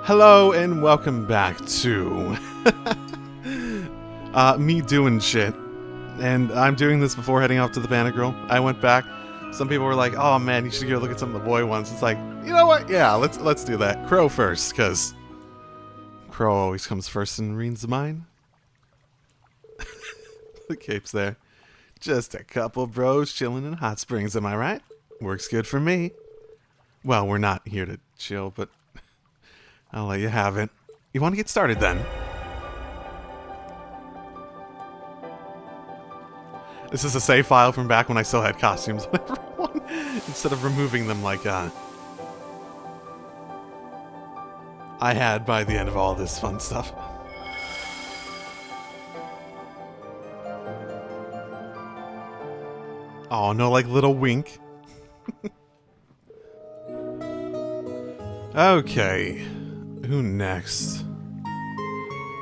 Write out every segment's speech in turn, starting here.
Hello and welcome back to me doing shit. And I'm doing this before heading off to the Pantagruel. I went back. Some people were like, "Oh man, you should go look at some of the boy ones." It's like, you know what? Yeah, let's do that. Crow first, because Crow always comes first and reads the mind. The cape's there. Just a couple bros chilling in hot springs, am I right? Works good for me. Well, we're not here to chill, but I'll let you have it. You want to get started then? This is a save file from back when I still had costumes on everyone, instead of removing them like I had by the end of all this fun stuff. Oh, no, like little wink. Okay, who next?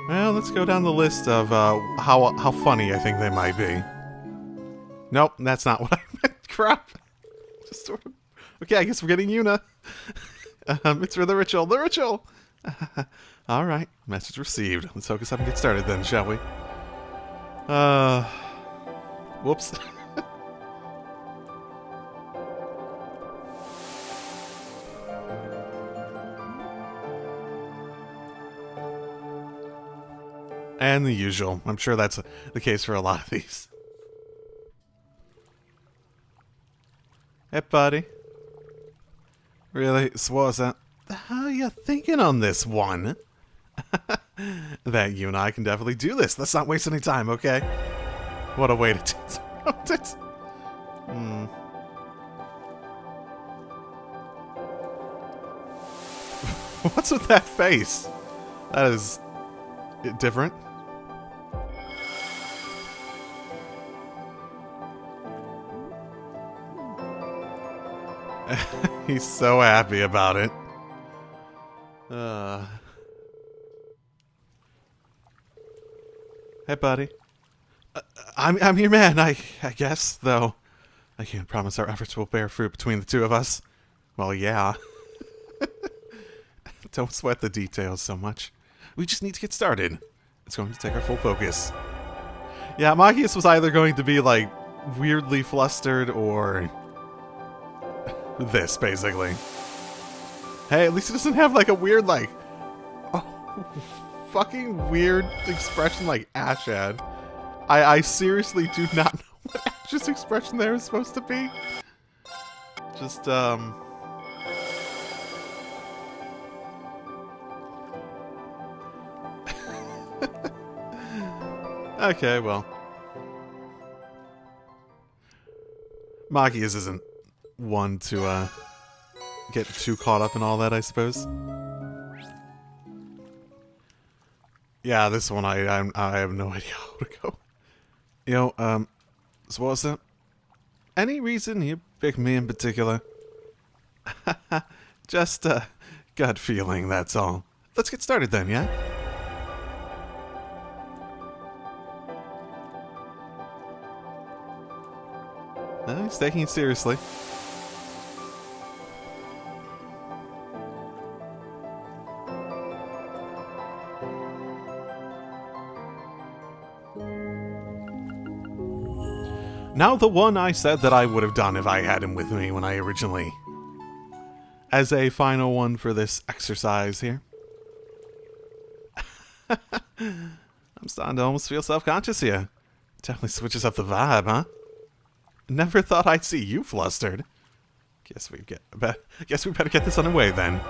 Well, let's go down the list of how funny I think they might be. Nope, that's not what I meant. Crap. Just sort of. Okay, I guess we're getting Yuna. It's for the ritual. The ritual! Alright, message received. Let's focus up and get started then, shall we? Whoops. And the usual. I'm sure that's the case for a lot of these. Hey, buddy. Really? Swaza? How are you thinking on this one? That you and I can definitely do this. Let's not waste any time, okay? What a way to interrupt it. What's with that face? That is different. He's so happy about it. Hey, buddy. I'm your man, I guess, though. I can't promise our efforts will bear fruit between the two of us. Well, yeah. Don't sweat the details so much. We just need to get started. It's going to take our full focus. Yeah, Machias was either going to be, like, weirdly flustered or this, basically. Hey, at least it doesn't have, like, a weird, like, fucking weird expression like Ash had. I seriously do not know what Ash's expression there is supposed to be. Just, okay, well. Machias isn't one to, get too caught up in all that, I suppose. Yeah, this one, I have no idea how to go. You know, so what was that? Any reason you picked me in particular? Just a gut feeling, that's all. Let's get started then, yeah? He's taking it seriously. Now the one I said that I would have done if I had him with me when I originally... As a final one for this exercise here. I'm starting to almost feel self-conscious here. Definitely switches up the vibe, huh? Never thought I'd see you flustered. Guess we better get this underway then.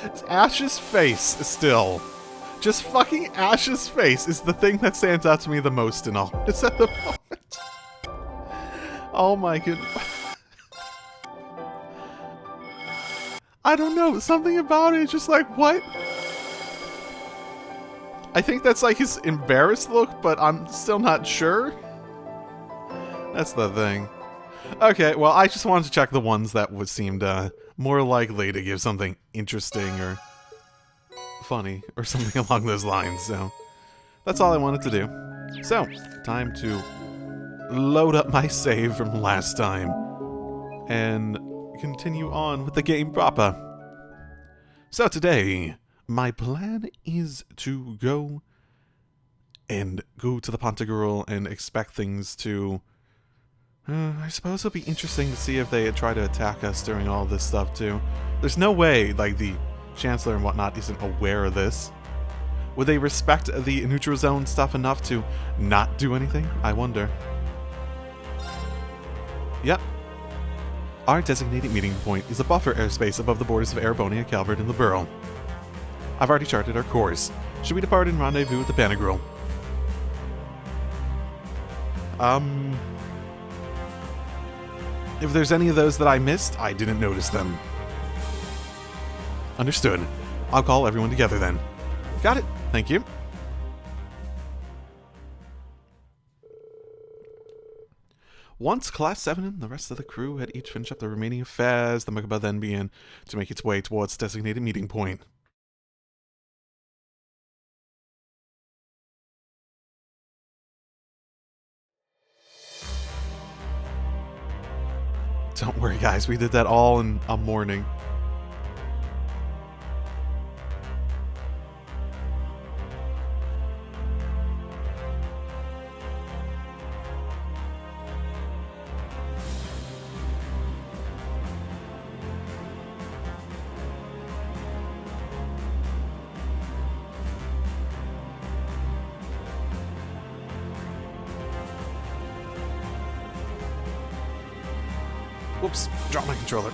It's Ash's face is still. Just fucking Ash's face is the thing that stands out to me the most in all this at the moment. Oh my goodness. I don't know, something about it is just like, what? I think that's like his embarrassed look, but I'm still not sure. That's the thing. Okay, well, I just wanted to check the ones that seemed more likely to give something interesting or funny or something along those lines, so that's all I wanted to do. So, time to load up my save from last time. and continue on with the game proper. So today, my plan is to go to the Pantagruel and expect things to... I suppose it'll be interesting to see if they try to attack us during all this stuff too. There's no way, like, the Chancellor and whatnot isn't aware of this. Would they respect the neutral zone stuff enough to not do anything? I wonder. Yep. Our designated meeting point is a buffer airspace above the borders of Erebonia, Calvert, and Liberl. I've already charted our course. Should we depart and rendezvous with the Pantagruel? If there's any of those that I missed, I didn't notice them. Understood. I'll call everyone together then. Got it. Thank you. Once Class 7 and the rest of the crew had each finished up the remaining affairs, the Merkaba then began to make its way towards its designated meeting point. Don't worry, guys, we did that all in a morning. Whoops, dropped my controller.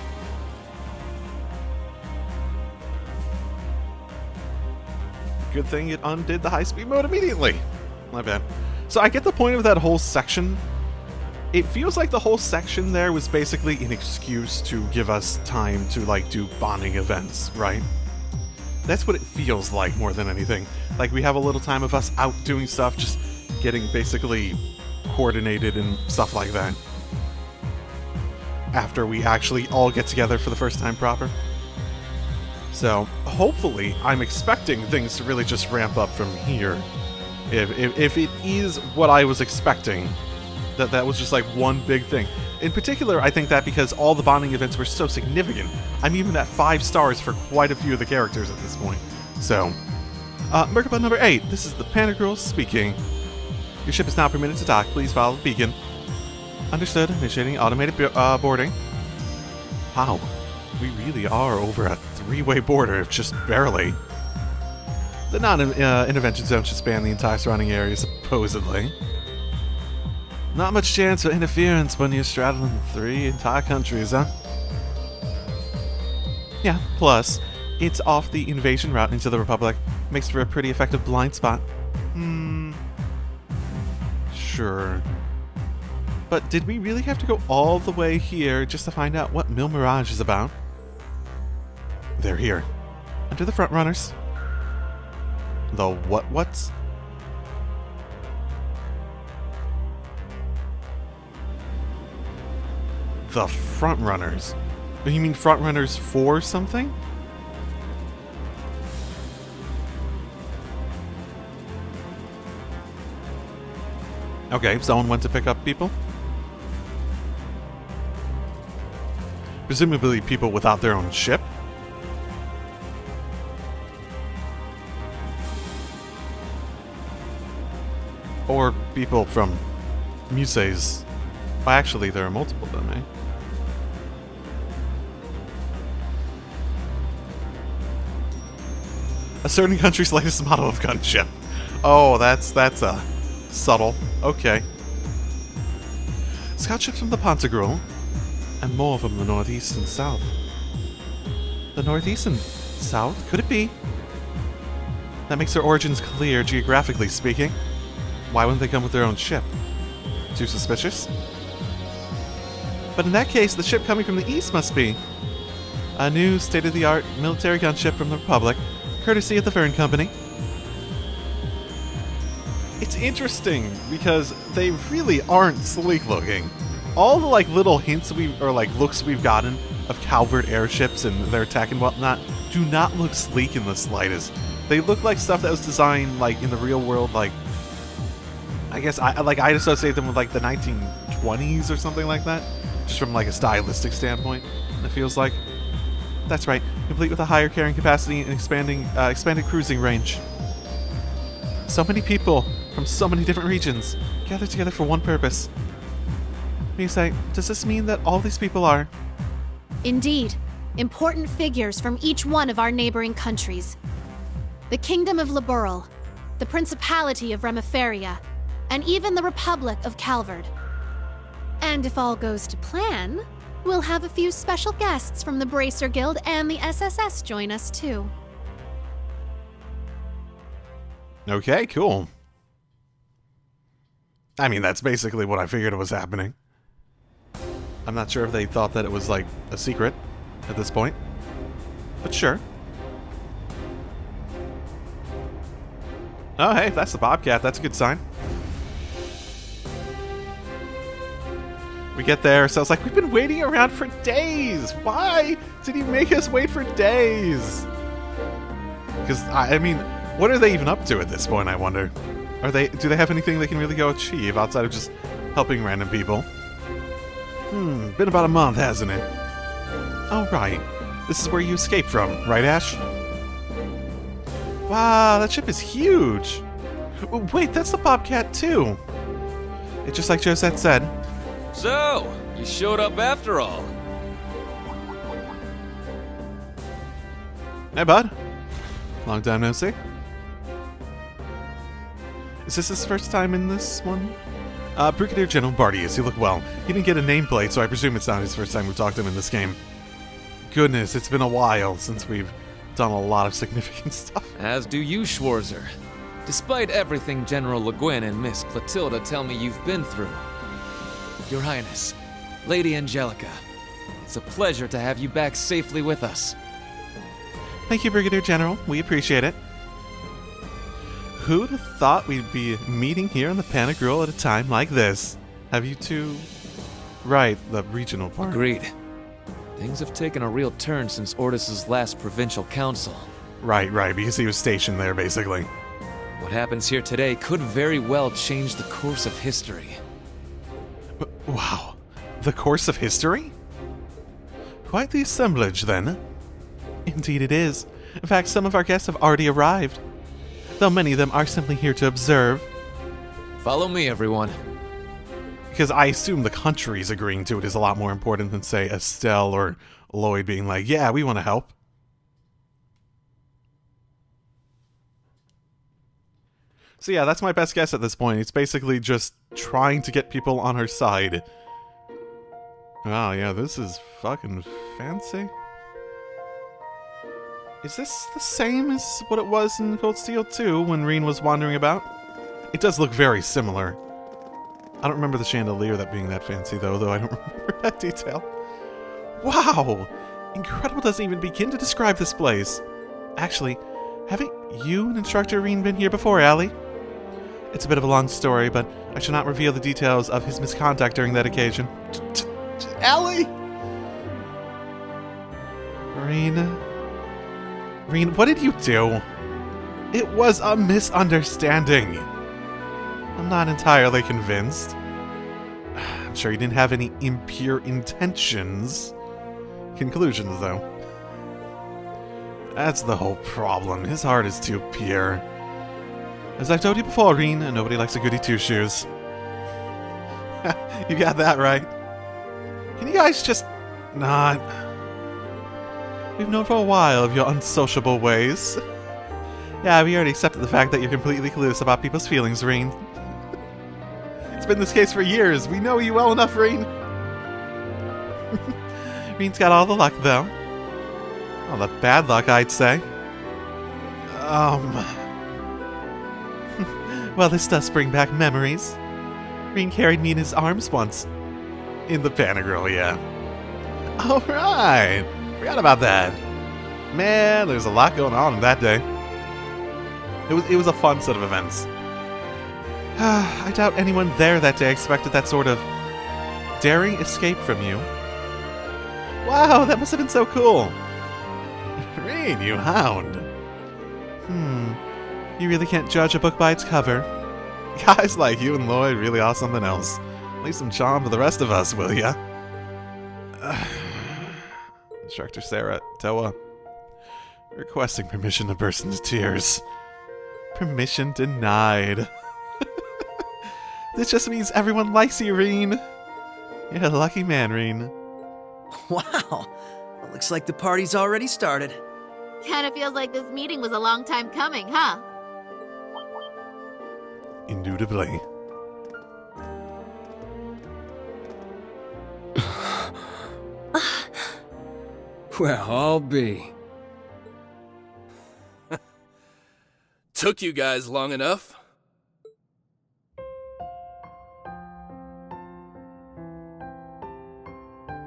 Good thing it undid the high-speed mode immediately. My bad. So I get the point of that whole section. It feels like the whole section there was basically an excuse to give us time to, like, do bonding events, right? That's what it feels like more than anything. Like, we have a little time of us out doing stuff, just getting basically coordinated and stuff like that. After we actually all get together for the first time proper. So, hopefully, I'm expecting things to really just ramp up from here. If it is what I was expecting, that was just like one big thing. In particular, I think that because all the bonding events were so significant, I'm even at 5 stars for quite a few of the characters at this point. So, Merkaba number 8, this is the Pantagruel speaking. Your ship is now permitted to dock. Please follow the beacon. Understood. Initiating automated boarding. Wow. We really are over a 3-way border, just barely. The non-intervention zone should span the entire surrounding area, supposedly. Not much chance for interference when you're straddling 3 entire countries, huh? Yeah, plus, it's off the invasion route into the Republic. Makes for a pretty effective blind spot. Sure. But did we really have to go all the way here just to find out what Mil Mirage is about? They're here. Enter the front runners. The what's? The front runners? You mean front runners for something? Okay, someone went to pick up people? Presumably people without their own ship? Or people from Muses. Well, actually, there are multiple of them, eh? A certain country's latest model of gunship. Oh, that's subtle. Okay. Scout ships from the Pantagruel, and more from the northeast and south. The northeast and south? Could it be? That makes their origins clear, geographically speaking. Why wouldn't they come with their own ship? Too suspicious? But in that case, the ship coming from the east must be a new state-of-the-art military gunship from the Republic, courtesy of the Fern Company. It's interesting because they really aren't sleek looking. All the like little hints looks we've gotten of Calvert airships and their attack and whatnot do not look sleek in the slightest. They look like stuff that was designed like in the real world, like I guess I'd associate them with like the 1920s or something like that. Just from like a stylistic standpoint, it feels like. That's right, complete with a higher carrying capacity and expanded cruising range. So many people from so many different regions gathered together for one purpose. Misai, does this mean that all these people are... Indeed. Important figures from each one of our neighboring countries. The Kingdom of Liberl, the Principality of Remiferia, and even the Republic of Calvard. And if all goes to plan, we'll have a few special guests from the Bracer Guild and the SSS join us too. Okay, cool. I mean, that's basically what I figured was happening. I'm not sure if they thought that it was, like, a secret at this point. But sure. Oh, hey, if that's the Bobcat, that's a good sign. We get there, so it's like, we've been waiting around for days! Why did he make us wait for days? Because, I mean, what are they even up to at this point, I wonder? Do they have anything they can really go achieve outside of just helping random people? Been about a month, hasn't it? Oh, right. This is where you escaped from, right, Ash? Wow, that ship is huge! Wait, that's the Bobcat, too! It's just like Josette said. So, you showed up after all. Hey, bud. Long time no see. Is this his first time in this one? Brigadier General Bartius, you look well. He didn't get a nameplate, so I presume it's not his first time we've talked to him in this game. Goodness, it's been a while since we've done a lot of significant stuff. As do you, Schwarzer. Despite everything General Le Guin and Miss Clotilda tell me you've been through. Your Highness, Lady Angelica, it's a pleasure to have you back safely with us. Thank you, Brigadier General. We appreciate it. Who'd have thought we'd be meeting here in the Pantagruel at a time like this? Have you two... Right, the regional part. Agreed. Things have taken a real turn since Ordis's last provincial council. Right, because he was stationed there, basically. What happens here today could very well change the course of history. Wow. The course of history? Quite the assemblage, then. Indeed it is. In fact, some of our guests have already arrived. Though many of them are simply here to observe. Follow me, everyone. Because I assume the countries agreeing to it is a lot more important than, say, Estelle or Lloyd being like, yeah, we want to help. So yeah, that's my best guess at this point. It's basically just trying to get people on her side. Wow, yeah, this is fucking fancy. Is this the same as what it was in Cold Steel 2 when Reen was wandering about? It does look very similar. I don't remember the chandelier that being that fancy though I don't remember that detail. Wow! Incredible doesn't even begin to describe this place. Actually, haven't you and Instructor Reen been here before, Allie? It's a bit of a long story, but I shall not reveal the details of his misconduct during that occasion. Allie! Reen, what did you do? It was a misunderstanding. I'm not entirely convinced. I'm sure you didn't have any impure intentions. Conclusions, though. That's the whole problem. His heart is too pure. As I've told you before, Reen, nobody likes a goody two-shoes. You got that right. Can you guys just not... We've known for a while of your unsociable ways. Yeah, we already accepted the fact that you're completely clueless about people's feelings, Reen. It's been this case for years. We know you well enough, Reen. Reen's got all the luck, though. All the bad luck, I'd say. Well, this does bring back memories. Reen carried me in his arms once. In the Pantagruel, yeah. Alright! Forgot about that. Man, there's a lot going on that day. It was a fun set of events. I doubt anyone there that day expected that sort of daring escape from you. Wow, that must have been so cool. Reen, you hound. You really can't judge a book by its cover. Guys like you and Lloyd really are something else. Leave some charm for the rest of us, will ya? Instructor Sarah, Toa. Requesting permission to burst into tears. Permission denied. This just means everyone likes you, Reen. You're a lucky man, Reen. Wow. Looks like the party's already started. Kinda feels like this meeting was a long time coming, huh? Indubitably. Well, I'll be. Took you guys long enough.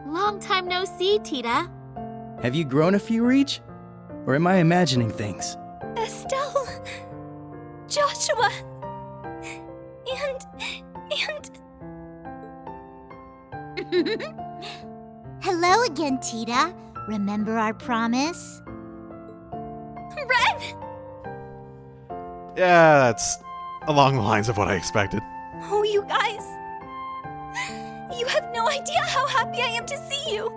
Long time no see, Tita. Have you grown a few, Reach? Or am I imagining things? Estelle, Joshua, and... Hello again, Tita. Remember our promise? Ren! Yeah, that's along the lines of what I expected. Oh, you guys. You have no idea how happy I am to see you.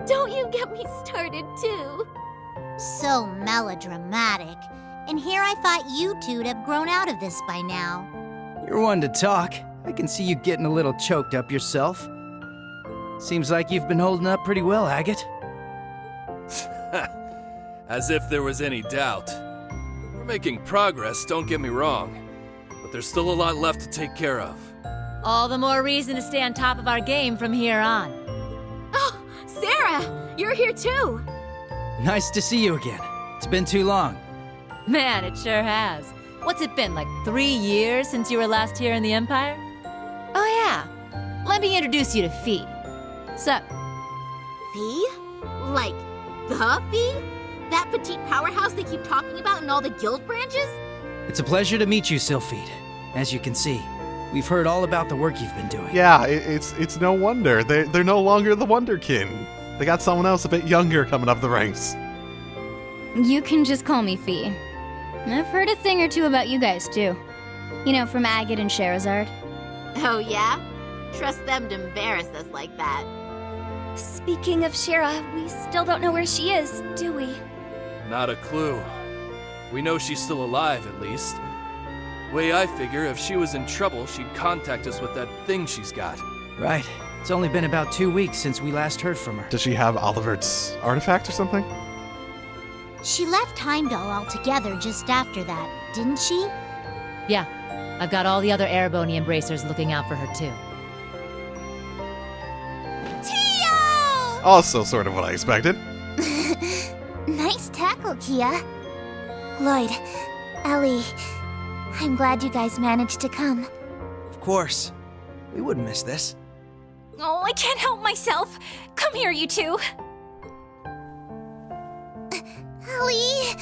Don't you get me started, too. So melodramatic. And here I thought you two'd have grown out of this by now. You're one to talk. I can see you getting a little choked up yourself. Seems like you've been holding up pretty well, Agate. As if there was any doubt. We're making progress, don't get me wrong. But there's still a lot left to take care of. All the more reason to stay on top of our game from here on. Oh, Sarah! You're here, too! Nice to see you again. It's been too long. Man, it sure has. What's it been, like 3 years since you were last here in the Empire? Oh yeah, let me introduce you to Fee. Sup? Fee? Like, the Fee? That petite powerhouse they keep talking about in all the guild branches? It's a pleasure to meet you, Sylphide. As you can see, we've heard all about the work you've been doing. Yeah, it's no wonder. They're no longer the Wonderkin. They got someone else a bit younger coming up the ranks. You can just call me Fee. I've heard a thing or two about you guys, too. You know, from Agate and Sherazard. Oh, yeah? Trust them to embarrass us like that. Speaking of Shira, we still don't know where she is, do we? Not a clue. We know she's still alive, at least. Way I figure, if she was in trouble, she'd contact us with that thing she's got. Right. It's only been about 2 weeks since we last heard from her. Does she have Olivert's artifact or something? She left Heimdall altogether just after that, didn't she? Yeah, I've got all the other Erebony embracers looking out for her too. Tio! Also sort of what I expected. Nice tackle, Kia. Lloyd, Ellie, I'm glad you guys managed to come. Of course. We wouldn't miss this. Oh, I can't help myself. Come here, you two. Ellie,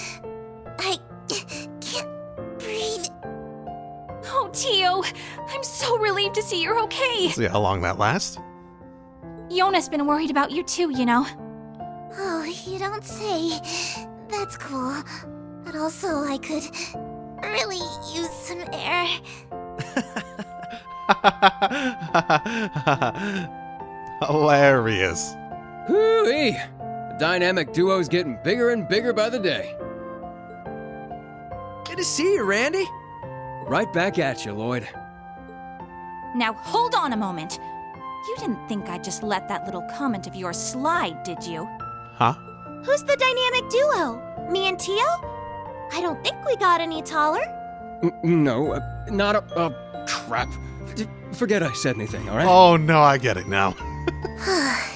I can't breathe. Oh, Tio, I'm so relieved to see you're okay. See how long that lasts. Yona's been worried about you too, you know. Oh, you don't say. That's cool. But also, I could really use some air. Hilarious. Hoo-wee! The dynamic duo's getting bigger and bigger by the day. Good to see you, Randy. Right back at you, Lloyd. Now, hold on a moment. You didn't think I'd just let that little comment of yours slide, did you? Huh? Who's the dynamic duo? Me and Tio? I don't think we got any taller. No, not crap. Forget I said anything, alright? Oh no, I get it now.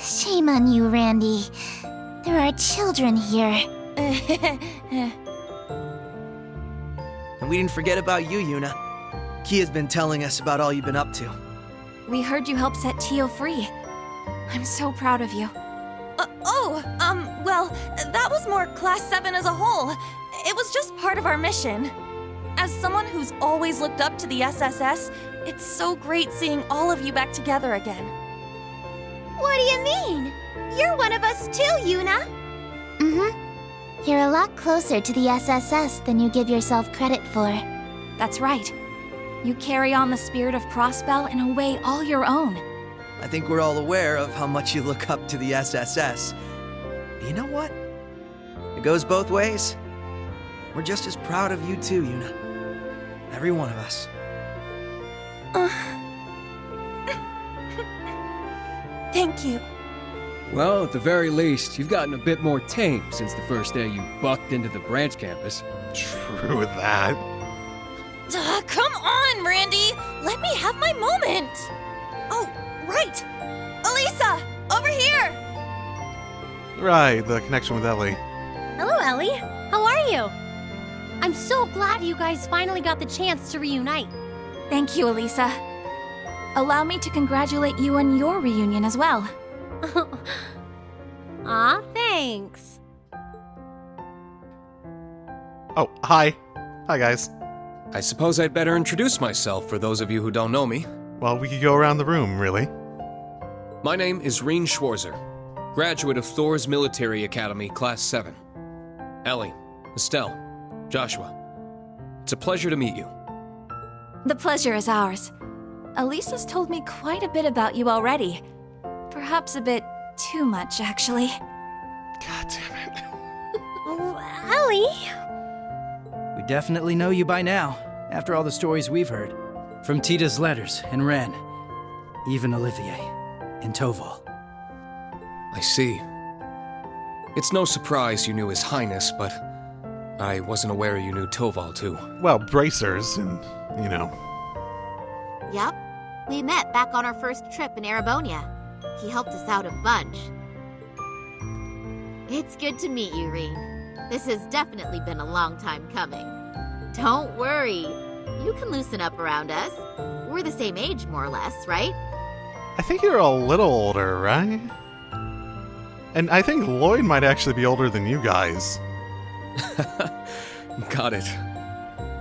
Shame on you, Randy. There are children here. And we didn't forget about you, Yuna. Kia's been telling us about all you've been up to. We heard you helped set Tio free. I'm so proud of you. Well, that was more Class 7 as a whole. It was just part of our mission. As someone who's always looked up to the SSS, it's so great seeing all of you back together again. What do you mean? You're one of us too, Yuna. Mm-hmm. You're a lot closer to the SSS than you give yourself credit for. That's right. You carry on the spirit of Crossbell in a way all your own. I think we're all aware of how much you look up to the SSS. But you know what? It goes both ways. We're just as proud of you too, Yuna. Every one of us. Thank you. Well, at the very least, you've gotten a bit more tame since the first day you bucked into the branch campus. True that. Duh, come on, Randy! Let me have my moment! Oh, right! Elisa! Over here! Right, the connection with Ellie. Hello, Ellie. How are you? I'm so glad you guys finally got the chance to reunite. Thank you, Elisa. Allow me to congratulate you on your reunion as well. Aw, thanks. Oh, hi. Hi, guys. I suppose I'd better introduce myself for those of you who don't know me. Well, we could go around the room, really. My name is Reen Schwarzer, graduate of Thor's Military Academy, Class 7. Ellie, Estelle, Joshua, it's a pleasure to meet you. The pleasure is ours. Elisa's told me quite a bit about you already. Perhaps a bit too much, actually. God damn it. Oh, Ellie? We definitely know you by now, after all the stories we've heard. From Tita's letters and Ren, even Olivier and Toval. I see. It's no surprise you knew His Highness, but I wasn't aware you knew Toval too. Well, bracers and, you know. Yep. We met back on our first trip in Arabonia. He helped us out a bunch. It's good to meet you, Reen. This has definitely been a long time coming. Don't worry. You can loosen up around us. We're the same age, more or less, right? I think you're a little older, right? And I think Lloyd might actually be older than you guys. Got it.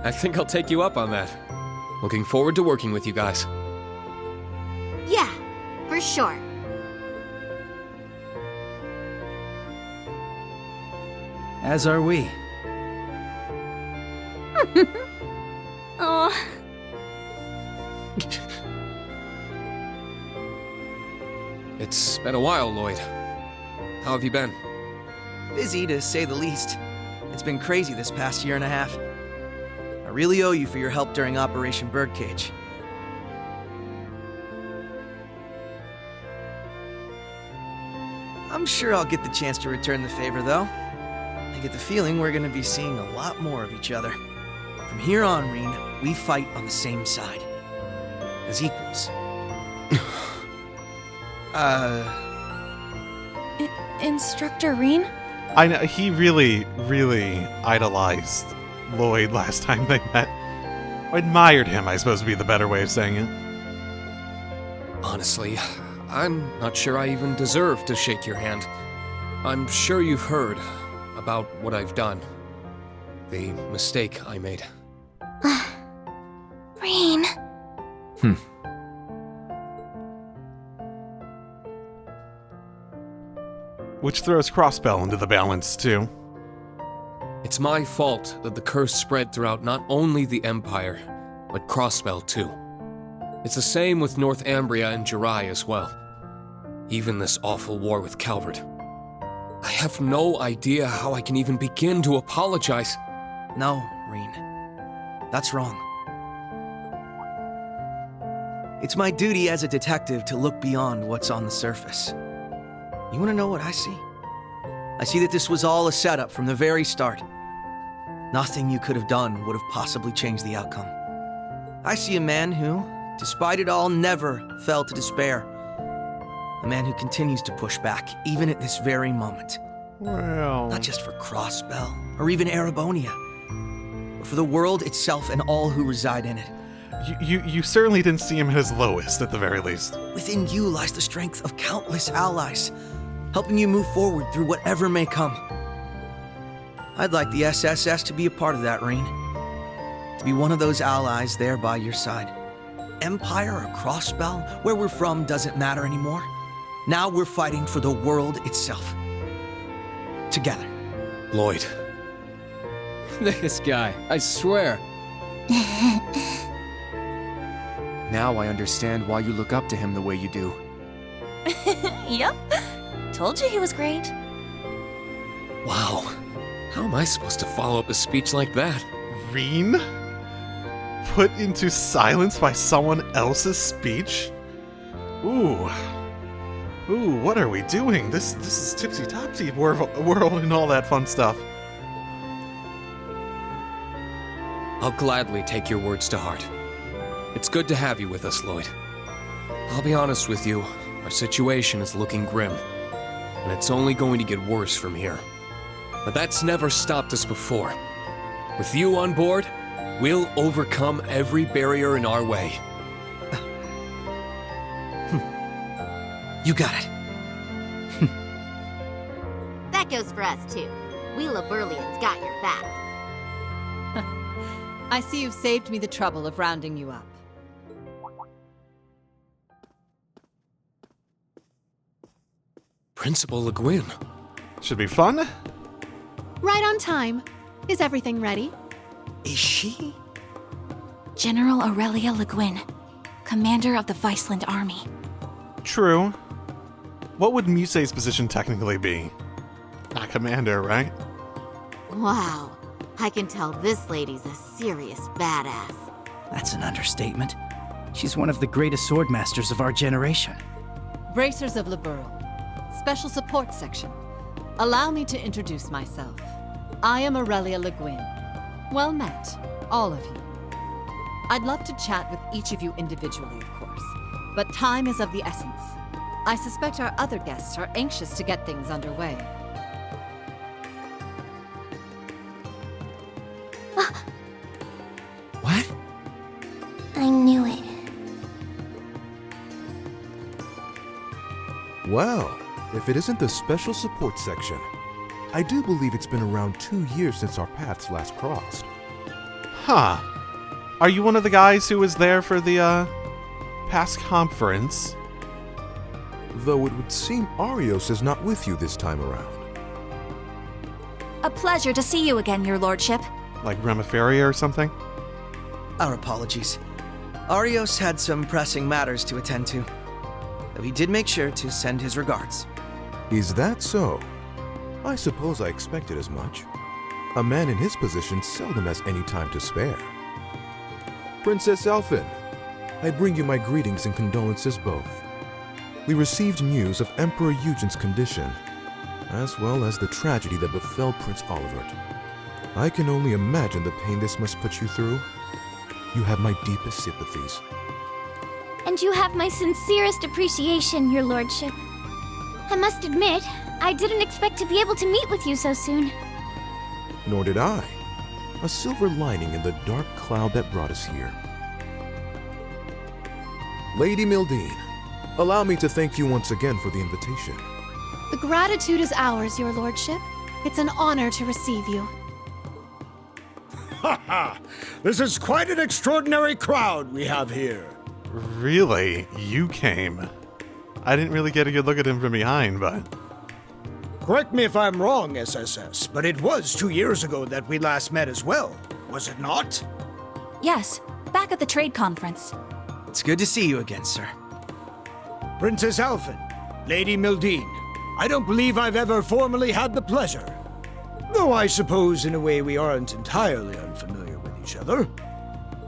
I think I'll take you up on that. Looking forward to working with you guys. Yeah, for sure. As are we. Oh. It's been a while, Lloyd. How have you been? Busy, to say the least. It's been crazy this past year and a half. I really owe you for your help during Operation Birdcage. I'm sure I'll get the chance to return the favor, though. I get the feeling we're gonna be seeing a lot more of each other. From here on, Reen, we fight on the same side. As equals. Instructor Reen? I know, he really, really idolized Lloyd last time they met. Admired him, I suppose would be the better way of saying it. Honestly, I'm not sure I even deserve to shake your hand. I'm sure you've heard about what I've done. The mistake I made. Reen. Which throws Crossbell into the balance, too. It's my fault that the curse spread throughout not only the Empire, but Crossbell too. It's the same with North Ambria and Jirai as well. Even this awful war with Calvert. I have no idea how I can even begin to apologize. No, Reen. That's wrong. It's my duty as a detective to look beyond what's on the surface. You want to know what I see? I see that this was all a setup from the very start. Nothing you could have done would have possibly changed the outcome. I see a man who, despite it all, never fell to despair. A man who continues to push back, even at this very moment. Well... Not just for Crossbell, or even Arabonia, but for the world itself and all who reside in it. You certainly didn't see him at his lowest, at the very least. Within you lies the strength of countless allies, helping you move forward through whatever may come. I'd like the SSS to be a part of that, Reen. To be one of those allies there by your side. Empire or Crossbell, where we're from doesn't matter anymore. Now we're fighting for the world itself. Together. Lloyd. This guy, I swear. Now I understand why you look up to him the way you do. Yep. Told you he was great. Wow. How am I supposed to follow up a speech like that? Reen? Put into silence by someone else's speech? Ooh. Ooh, what are we doing? This is tipsy-topsy world and all that fun stuff. I'll gladly take your words to heart. It's good to have you with us, Lloyd. I'll be honest with you, our situation is looking grim, and it's only going to get worse from here. But that's never stopped us before. With you on board, we'll overcome every barrier in our way. You got it. That goes for us, too. We Liburlians got your back. I see you've saved me the trouble of rounding you up. Principal Le Guin. Should be fun. Right on time. Is everything ready? Is she? General Aurelia Le Guin, commander of the Viceland Army. True. What would Musei's position technically be? Not commander, right? Wow. I can tell this lady's a serious badass. That's an understatement. She's one of the greatest swordmasters of our generation. Bracers of Liberl. Special Support Section. Allow me to introduce myself. I am Aurelia Le Guin. Well met, all of you. I'd love to chat with each of you individually, of course, but time is of the essence. I suspect our other guests are anxious to get things underway. What? I knew it. Well, if it isn't the Special Support Section, I do believe it's been around 2 years since our paths last crossed. Huh. Are you one of the guys who was there for the, past conference? Though it would seem Arios is not with you this time around. A pleasure to see you again, your lordship. Like Remiferia or something? Our apologies. Arios had some pressing matters to attend to, though he did make sure to send his regards. Is that so? I suppose I expected as much. A man in his position seldom has any time to spare. Princess Elphin, I bring you my greetings and condolences both. We received news of Emperor Eugen's condition, as well as the tragedy that befell Prince Olivert. I can only imagine the pain this must put you through. You have my deepest sympathies. And you have my sincerest appreciation, your lordship. I must admit, I didn't expect to be able to meet with you so soon. Nor did I. A silver lining in the dark cloud that brought us here. Lady Mildine, allow me to thank you once again for the invitation. The gratitude is ours, your lordship. It's an honor to receive you. Ha ha! This is quite an extraordinary crowd we have here. Really? You came? I didn't really get a good look at him from behind, but... Correct me if I'm wrong, SSS, but it was 2 years ago that we last met as well, was it not? Yes, back at the trade conference. It's good to see you again, sir. Princess Alphin, Lady Mildine, I don't believe I've ever formally had the pleasure. Though I suppose in a way we aren't entirely unfamiliar with each other.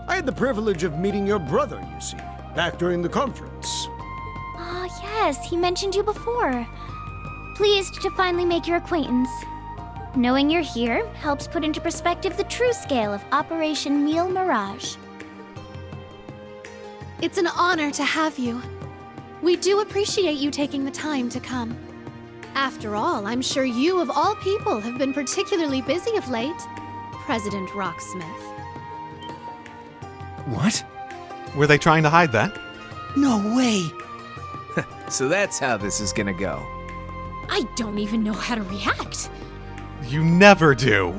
I had the privilege of meeting your brother, you see, back during the conference. Ah, yes, he mentioned you before. Pleased to finally make your acquaintance. Knowing you're here helps put into perspective the true scale of Operation Meal Mirage. It's an honor to have you. We do appreciate you taking the time to come. After all, I'm sure you, of all people, have been particularly busy of late, President Rocksmith. What? Were they trying to hide that? No way! So that's how this is gonna go. I don't even know how to react. You never do.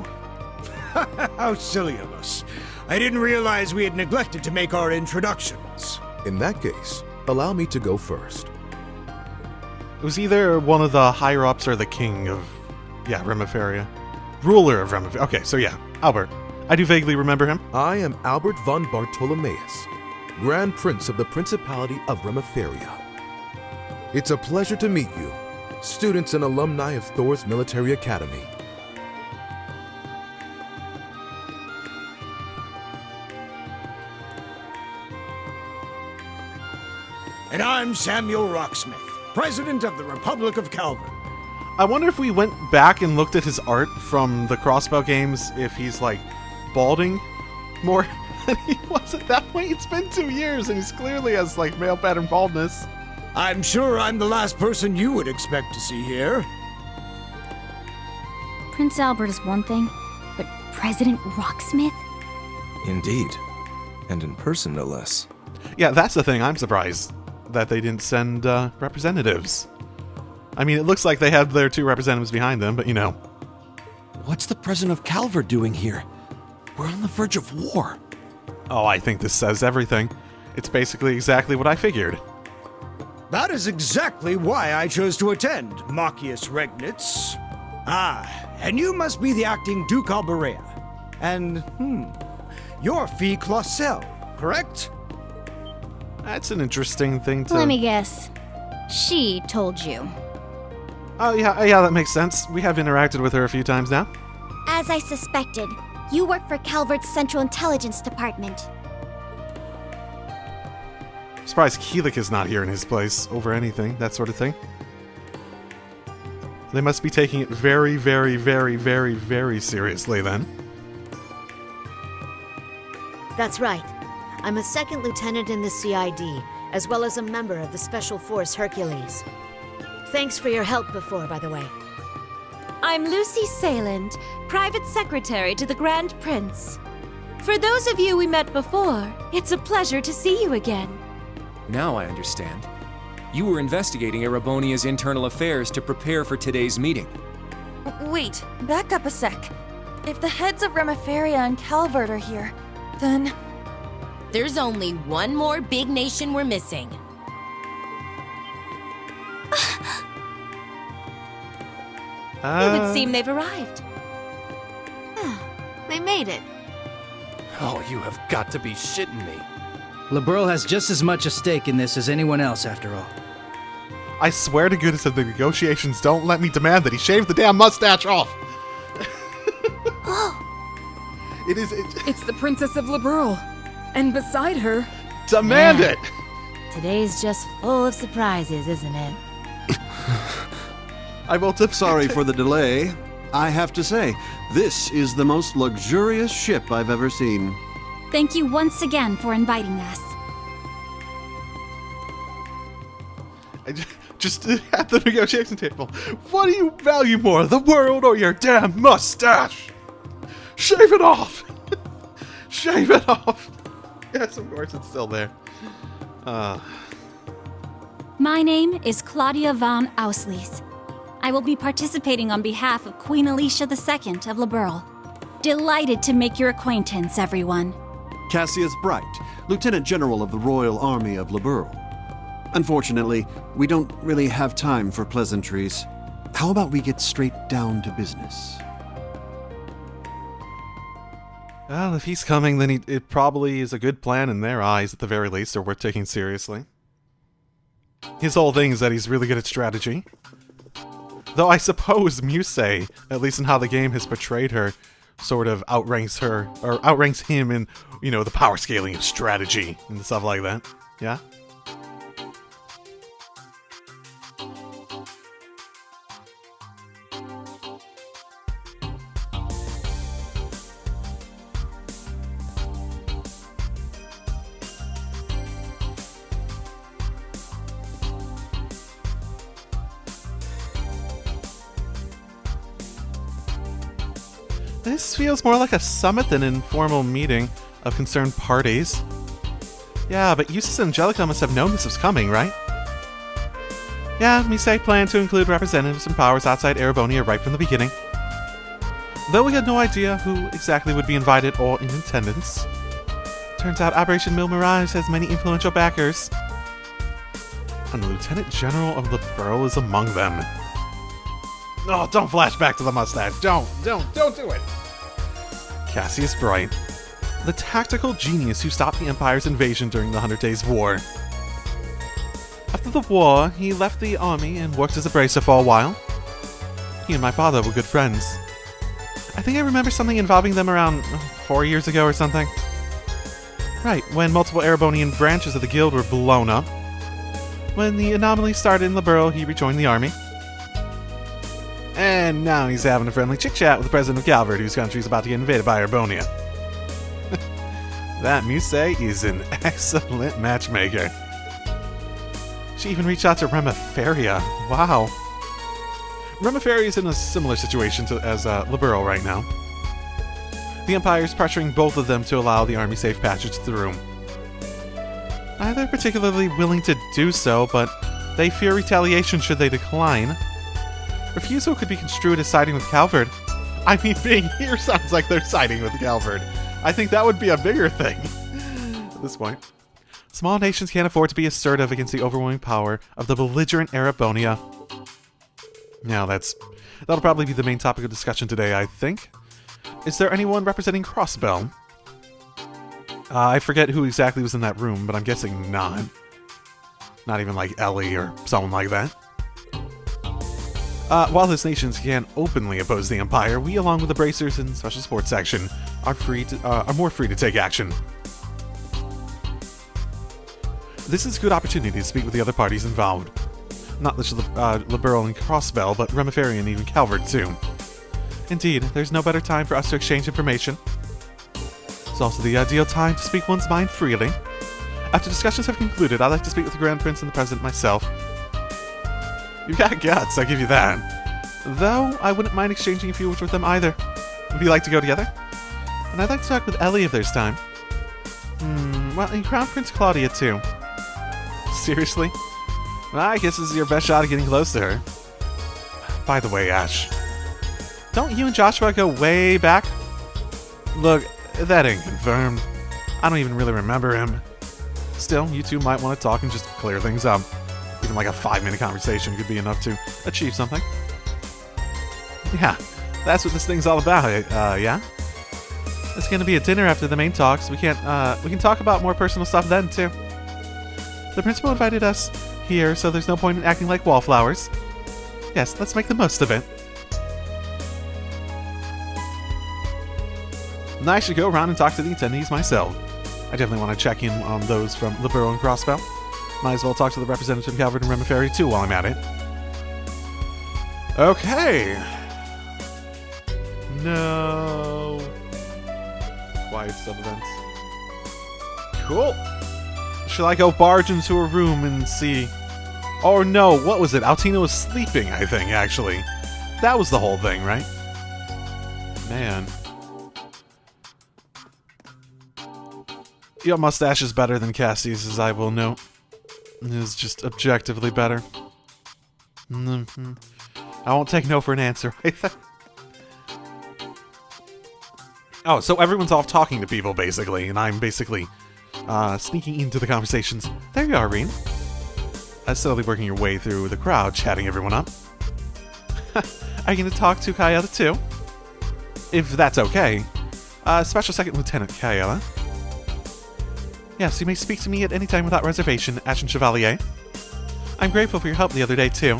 How silly of us. I didn't realize we had neglected to make our introductions. In that case, allow me to go first. It was either one of the higher-ups or the king of... yeah, Remiferia. Ruler of Remiferia. Okay, so yeah, Albert. I do vaguely remember him. I am Albert von Bartolomeus, Grand Prince of the Principality of Remiferia. It's a pleasure to meet you, students and alumni of Thor's Military Academy. And I'm Samuel Rocksmith, President of the Republic of Calvert. I wonder if we went back and looked at his art from the Crossbow games, if he's, like, balding more than he was at that point. It's been 2 years, and he's clearly has, like, male pattern baldness. I'm sure I'm the last person you would expect to see here. Prince Albert is one thing, but President Rocksmith? Indeed. And in person, no less. Yeah, that's the thing. I'm surprised that they didn't send representatives. I mean, it looks like they had their 2 representatives behind them, but you know. What's the president of Calvert doing here? We're on the verge of war. Oh, I think this says everything. It's basically exactly what I figured. That is exactly why I chose to attend, Machius Regnitz. Ah, and you must be the acting Duke Alberea. And, you're Fee Clausel, correct? That's an interesting thing to... Let me guess. She told you. Oh, yeah, that makes sense. We have interacted with her a few times now. As I suspected, you work for Calvert's Central Intelligence Department. I'm surprised Keelik is not here in his place over anything, that sort of thing. They must be taking it very, very, very, very, very seriously then. That's right. I'm a second lieutenant in the CID, as well as a member of the Special Force Hercules. Thanks for your help before, by the way. I'm Lucy Sayland, Private Secretary to the Grand Prince. For those of you we met before, it's a pleasure to see you again. Now I understand. You were investigating Erebonia's internal affairs to prepare for today's meeting. Wait, back up a sec. If the heads of Remiferia and Calvert are here, then... There's only one more big nation we're missing. It would seem they've arrived. They made it. Oh, you have got to be shitting me. Liberl has just as much a stake in this as anyone else, after all. I swear to goodness, if the negotiations don't let me demand that he shave the damn mustache off. It's the Princess of Liberl. And beside her... Demand it! Today's just full of surprises, isn't it? I will Sorry for the delay. I have to say, this is the most luxurious ship I've ever seen. Thank you once again for inviting us. Just at the negotiation table. What do you value more, the world or your damn mustache? Shave it off! Shave it off! Yes, of course, it's still there. My name is Claudia von Auslies. I will be participating on behalf of Queen Alicia II of Liberl. Delighted to make your acquaintance, everyone. Cassius Bright, Lieutenant General of the Royal Army of Liberl. Unfortunately, we don't really have time for pleasantries. How about we get straight down to business? Well, if he's coming, then it probably is a good plan in their eyes, at the very least, or worth taking seriously. His whole thing is that he's really good at strategy. Though I suppose Muse, at least in how the game has portrayed her, sort of outranks her, or outranks him in, you know, the power scaling of strategy and stuff like that. Yeah? This feels more like a summit than an informal meeting of concerned parties. Yeah, but Eustace and Angelica must have known this was coming, right? Yeah, Mise planned to include representatives and powers outside Erebonia right from the beginning. Though we had no idea who exactly would be invited or in attendance. Turns out Operation Mille Mirage has many influential backers. And the Lieutenant General of Liberl is among them. Oh, don't flash back to the mustache. Don't do it. Cassius Bright, the tactical genius who stopped the Empire's invasion during the 100 Days War. After the war, he left the army and worked as a bracer for a while. He and my father were good friends. I think I remember something involving them around 4 years ago or something. Right, when multiple Erebonian branches of the guild were blown up. When the anomaly started in Liberl, he rejoined the army. And now he's having a friendly chit-chat with the president of Calvert, whose country is about to get invaded by Erebonia. That Muse is an excellent matchmaker. She even reached out to Remiferia. Wow. Remiferia is in a similar situation as Liberl right now. The Empire is pressuring both of them to allow the army safe passage through. Neither particularly willing to do so, but they fear retaliation should they decline. Refusal could be construed as siding with Calvert. I mean, being here sounds like they're siding with Calvert. I think that would be a bigger thing at this point. Small nations can't afford to be assertive against the overwhelming power of the belligerent Erebonia. Now, that'll probably be the main topic of discussion today, I think. Is there anyone representing Crossbell? I forget who exactly was in that room, but I'm guessing not. Not even like Ellie or someone like that. While his nations can openly oppose the Empire, we, along with the Bracers and Special Sports section, are more free to take action. This is a good opportunity to speak with the other parties involved. Not just Liberl and Crossbell, but Remiferia and even Calvert too. Indeed, there's no better time for us to exchange information. It's also the ideal time to speak one's mind freely. After discussions have concluded, I'd like to speak with the Grand Prince and the President myself. You've got guts, I give you that. Though, I wouldn't mind exchanging a few words with them either. Would you like to go together? And I'd like to talk with Ellie if there's time. Well, and Crown Prince Claudia too. Seriously? Well, I guess this is your best shot at getting close to her. By the way, Ash, don't you and Joshua go way back? Look, that ain't confirmed. I don't even really remember him. Still, you two might want to talk and just clear things up. Even like a 5-minute conversation could be enough to achieve something. Yeah, that's what this thing's all about, yeah? It's gonna be a dinner after the main talks. We can talk about more personal stuff then, too. The principal invited us here, so there's no point in acting like wallflowers. Yes, let's make the most of it. And I should go around and talk to the attendees myself. I definitely want to check in on those from Liberl and Crossbell. Might as well talk to the representative of Calvert and Remiferia too while I'm at it. Okay. No. Quiet sub-events. Cool. Shall I go barge into her room and see... Oh no, what was it? Altina was sleeping, I think, actually. That was the whole thing, right? Man. Your mustache is better than Cassie's, as I will note. It is just objectively better. I won't take no for an answer. Oh, so everyone's off talking to people, basically, and I'm basically sneaking into the conversations. There you are, Reen. Slowly working your way through the crowd, chatting everyone up. Are you going to talk to Kayela too? If that's okay. Special Second Lieutenant Kayela. Yes, you may speak to me at any time without reservation, Ashen Chevalier. I'm grateful for your help the other day, too.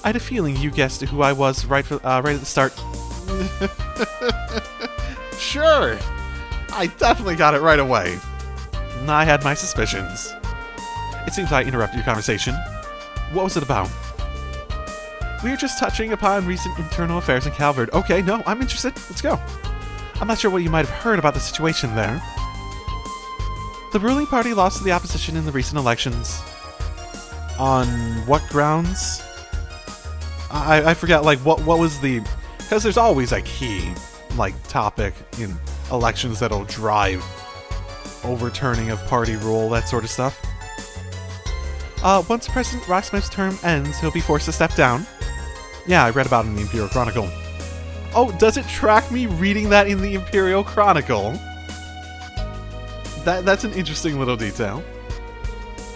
I had a feeling you guessed who I was right at the start. Sure! I definitely got it right away. I had my suspicions. It seems I interrupted your conversation. What was it about? We were just touching upon recent internal affairs in Calvert. Okay, no, I'm interested. Let's go. I'm not sure what you might have heard about the situation there. The ruling party lost to the opposition in the recent elections. On what grounds? I forgot, like, what was the... Because there's always a key, like, topic in elections that'll drive overturning of party rule, that sort of stuff. Once President Rocksmith's term ends, he'll be forced to step down. Yeah, I read about it in the Imperial Chronicle. Oh, does it track me reading that in the Imperial Chronicle? That's an interesting little detail.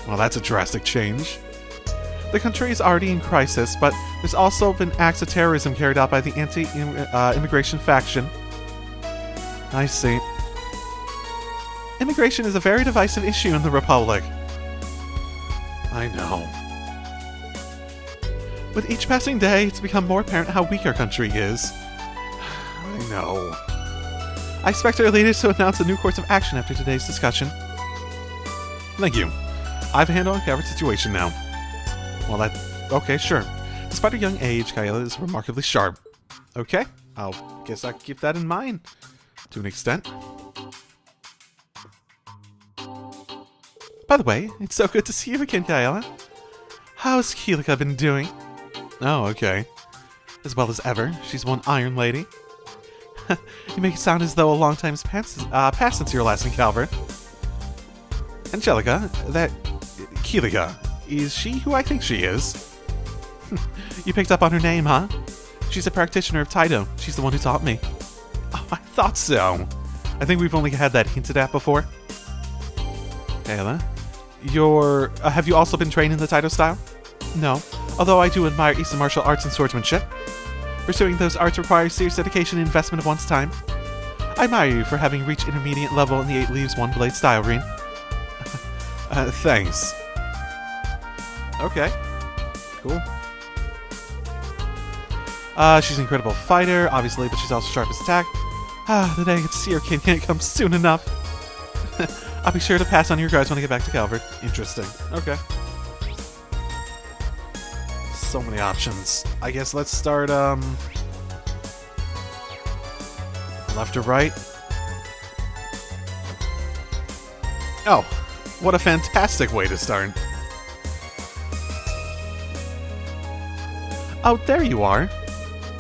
Well, that's a drastic change. The country is already in crisis, but there's also been acts of terrorism carried out by the anti-immigration faction. I see. Immigration is a very divisive issue in the Republic. I know. With each passing day, it's become more apparent how weak our country is. I know. I expect our leaders to announce a new course of action after today's discussion. Thank you. I have a handle on Calvert's situation now. Well, okay, sure. Despite her young age, Kaela is remarkably sharp. Okay, I'll guess I can keep that in mind. To an extent. By the way, it's so good to see you again, Kaela. How's Keelika been doing? Oh, okay. As well as ever. She's one iron lady. You make it sound as though a long time's passed since your last in Calvert. Angelica, that Keelika, is she who I think she is? You picked up on her name, huh? She's a practitioner of Taito. She's the one who taught me. Oh, I thought so. I think we've only had that hinted at before. Kaela, have you also been trained in the Taito style? No, although I do admire Eastern martial arts and swordsmanship. Pursuing those arts requires serious dedication and investment of one's time. I admire you for having reached intermediate level in the 8 Leaves 1 Blade style, Reen. Thanks. Okay. Cool. She's an incredible fighter, obviously, but she's also sharp as attack. The day I get to see her kid can't come soon enough. I'll be sure to pass on your regards when I get back to Calvert. Interesting. Okay. So many options. I guess let's start, left or right? Oh, what a fantastic way to start. Oh, there you are.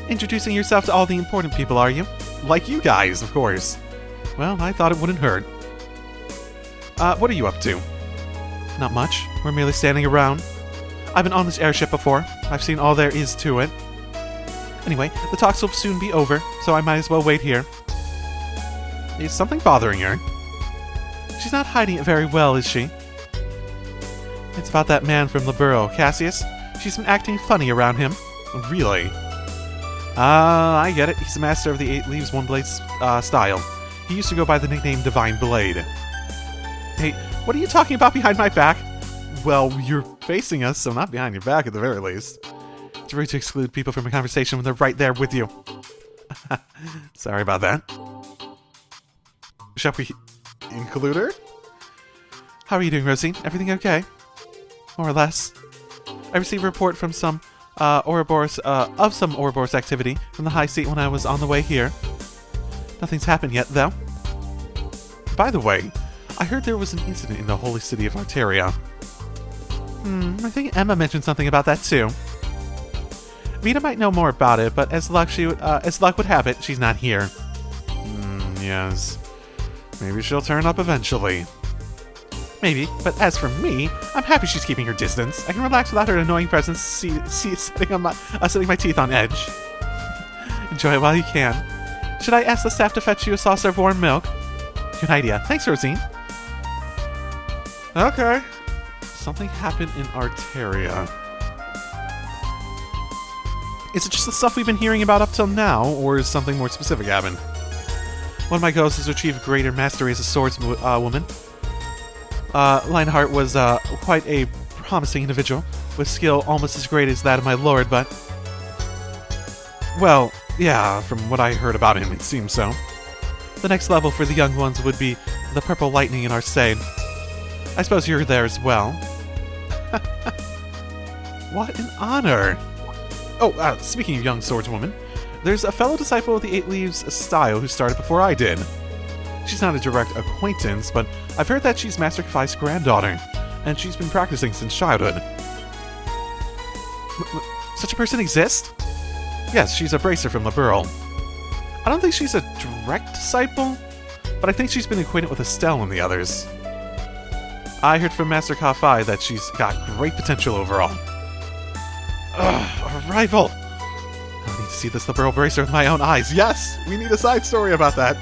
Introducing yourself to all the important people, are you? Like you guys, of course. Well, I thought it wouldn't hurt. What are you up to? Not much. We're merely standing around. I've been on this airship before. I've seen all there is to it. Anyway, the talks will soon be over, so I might as well wait here. Is something bothering her? She's not hiding it very well, is she? It's about that man from Libero, Cassius. She's been acting funny around him. Really? I get it. He's the master of the 8 Leaves 1 Blade style. He used to go by the nickname Divine Blade. Hey, what are you talking about behind my back? Well, you're facing us, so not behind your back at the very least. It's rude to exclude people from a conversation when they're right there with you. Sorry about that. Shall we include her? How are you doing, Rosie? Everything okay? More or less. I received a report from some Ouroboros activity from the high seat when I was on the way here. Nothing's happened yet, though. By the way, I heard there was an incident in the holy city of Arteria. I think Emma mentioned something about that too. Vita might know more about it, but as luck would have it, she's not here. Yes. Maybe she'll turn up eventually. Maybe, but as for me, I'm happy she's keeping her distance. I can relax without her annoying presence setting my teeth on edge. Enjoy it while you can. Should I ask the staff to fetch you a saucer of warm milk? Good idea. Thanks, Rosine. Okay. Something happened in Arteria. Is it just the stuff we've been hearing about up till now, or is something more specific happened? One of my goals is to achieve greater mastery as a swordswoman. Lionheart was quite a promising individual, with skill almost as great as that of my lord, but... Well, yeah, from what I heard about him, it seems so. The next level for the young ones would be the Purple Lightning in Arcade. I suppose you're there as well. What an honor! Oh, speaking of young swordswoman, there's a fellow disciple of the 8 Leaves style who started before I did. She's not a direct acquaintance, but I've heard that she's Master Kafai's granddaughter, and she's been practicing since childhood. Such a person exists? Yes, she's a bracer from Liberal. I don't think she's a direct disciple, but I think she's been acquainted with Estelle and the others. I heard from Master Kafai that she's got great potential overall. Ugh, a rival! I need to see this Liberal bracer with my own eyes. Yes! We need a side story about that!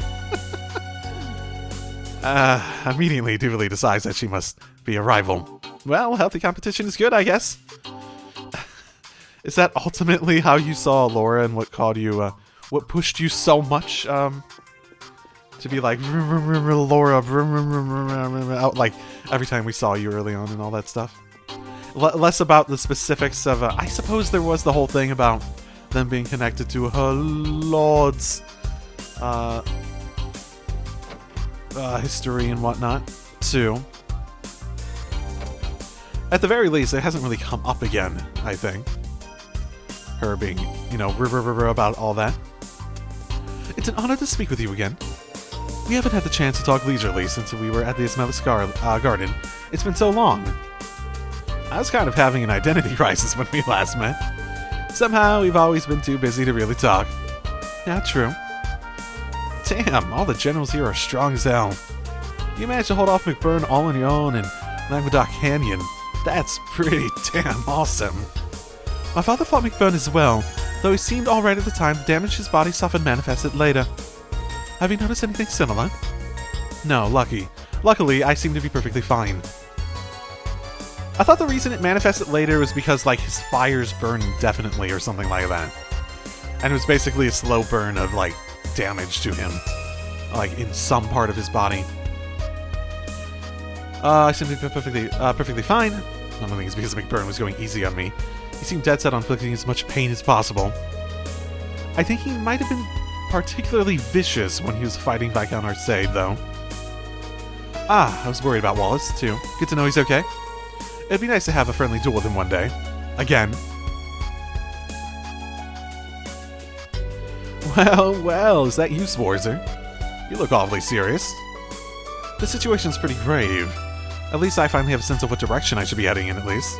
Immediately Duvalie decides that she must be a rival. Well, healthy competition is good, I guess. Is that ultimately how you saw Laura and what called you, what pushed you so much, to be like, Laura, out like every time we saw you early on and all that stuff? less about the specifics of, I suppose there was the whole thing about them being connected to her lord's history and whatnot, too. At the very least, it hasn't really come up again, I think. Her being, you know, about all that. It's an honor to speak with you again. We haven't had the chance to talk leisurely since we were at the Ismaelis Garden. It's been so long. I was kind of having an identity crisis when we last met. Somehow, we've always been too busy to really talk. Yeah, true. Damn, all the generals here are strong as hell. You managed to hold off McBurn all on your own in Languedoc Canyon. That's pretty damn awesome. My father fought McBurn as well, though he seemed alright at the time. The damage his body suffered manifested later. Have you noticed anything similar? No, luckily, I seem to be perfectly fine. I thought the reason it manifested later was because, like, his fires burn indefinitely or something like that. And it was basically a slow burn of, like, damage to him. Like, in some part of his body. I seem to be perfectly fine. I don't think it's because McBurn was going easy on me. He seemed dead set on inflicting as much pain as possible. I think he might have been particularly vicious when he was fighting Viscount Arcade, though. I was worried about Wallace, too. Good to know he's okay. It'd be nice to have a friendly duel with him one day. Again. Well, is that you, Sworzer? You look awfully serious. The situation's pretty grave. At least I finally have a sense of what direction I should be heading in, at least.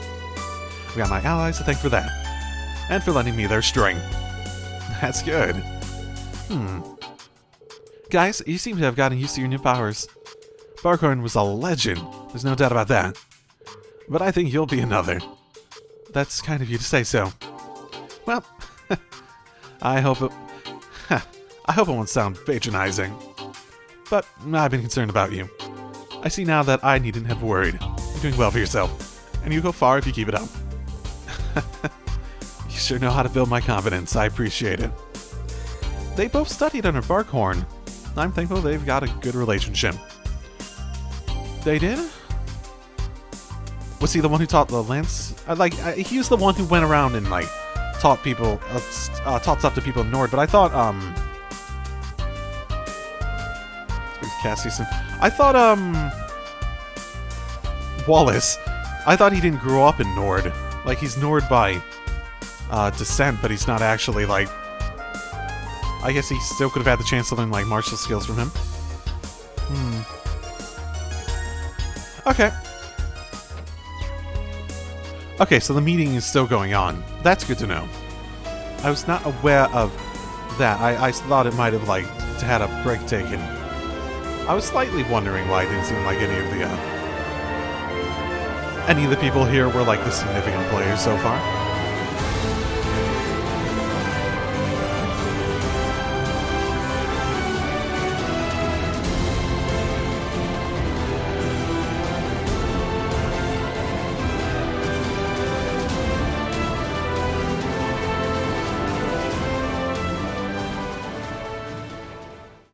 We got my allies to thank for that. And for lending me their string. That's good. Guys, you seem to have gotten used to your new powers. Barkhorn was a legend. There's no doubt about that. But I think you'll be another. That's kind of you to say so. Well, I hope it won't sound patronizing. But I've been concerned about you. I see now that I needn't have worried. You're doing well for yourself, and you go far if you keep it up. You sure know how to build my confidence. I appreciate it. They both studied under Barkhorn. I'm thankful they've got a good relationship. They did? Was he the one who taught the lance? He was the one who went around and, like, taught people, taught stuff to people in Nord, but I thought, I thought, Wallace, I thought he didn't grow up in Nord. Like, he's Nord by, descent, but he's not actually, like, I guess he still could have had the chance to learn, like, martial skills from him. Okay. Okay, so the meeting is still going on. That's good to know. I was not aware of that. I thought it might have, like, had a break taken. I was slightly wondering why it didn't seem like any of the people here were, like, the significant players so far.